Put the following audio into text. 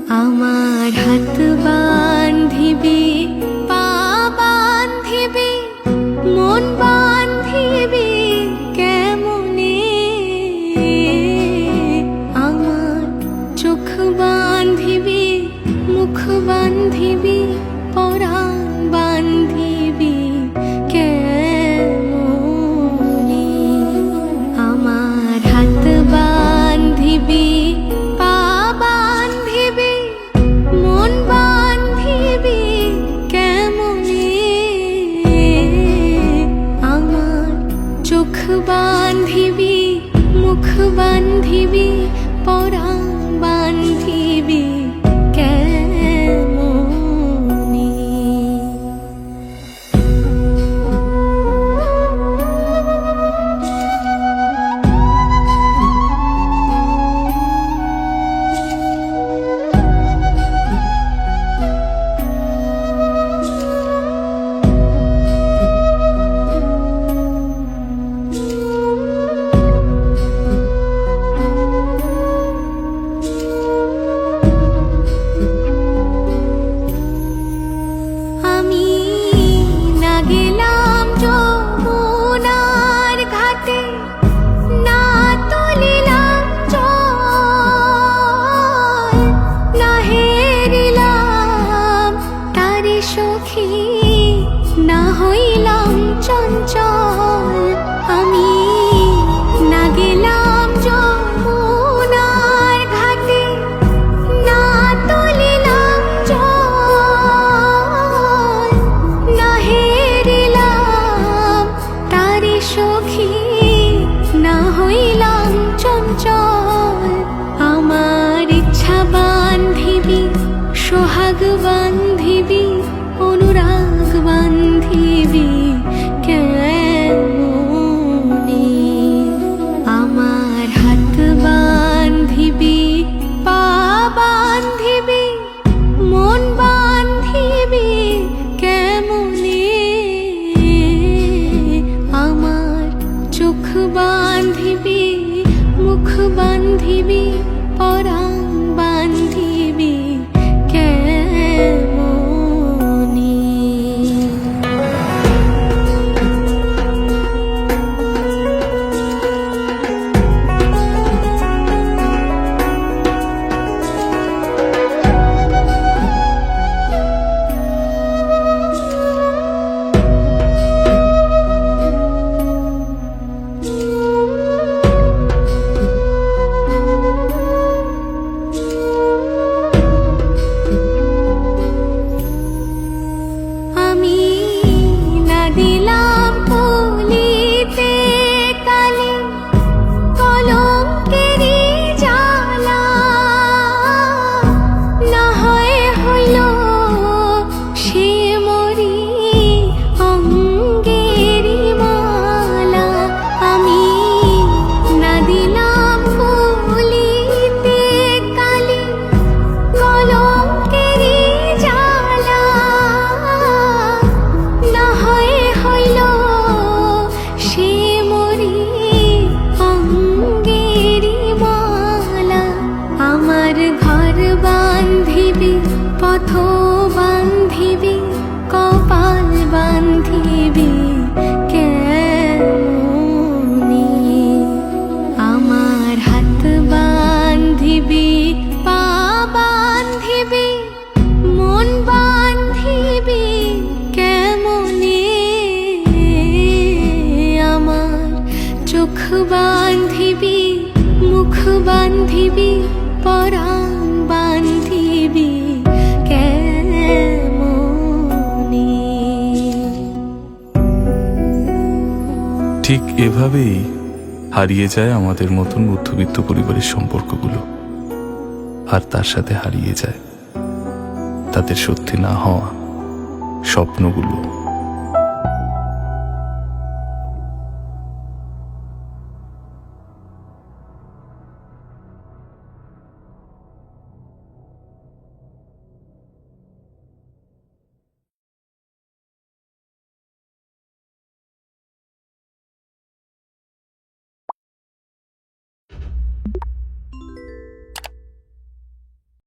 আমার হাত বান্ধিবি, পা বান্ধিবি, মন বান্ধিবি কেমনে? আমার চোখ বান্ধিবি, মুখ বান্ধিবি, পরাণ বান্ধিবি কেমনে? আমার হাত বান্ধিবি, পা বান্ধিবি, মন বান্ধিবি কেমনে? আমার চোখ বান্ধিবি, মুখ বান্ধিবি, পরাণ বান্ধিবি কেমনে? না হইলাম চঞ্চল, আমি না গেলাম যমুনার ঘাটে, না তুলিলাম জল, না হেরিলাম তারি সখী, না হইলাম চঞ্চল। আমার ইচ্ছা বান্ধিবি, সোহাগ বান্ধিবি, অনুরাগ বান্ধিবি কেমনে? আমার হাত বান্ধিবি, পা বান্ধিবি, মন বান্ধিবি কেমনে? আমার চোখ বান্ধিবি, মুখ বান্ধিবি, পরাণ বান্ধিবি কেমনে? পথ বান্ধিবি, কপাল বান্ধিবি কেমনে? আমার হাত বান্ধিবি, পা বান্ধিবি, মন বান্ধিবি কেমনে? আমার চোখ বান্ধিবি, মুখ বান্ধিবি, পরাণ বান্ধিবি কেমনে? ঠিক এভাবেই হারিয়ে যায় আমাদের মতন মধ্যবিত্ত পরিবারের সম্পর্কগুলো, আর তার সাথে হারিয়ে যায় তাদের সত্যি না হওয়া স্বপ্নগুলো।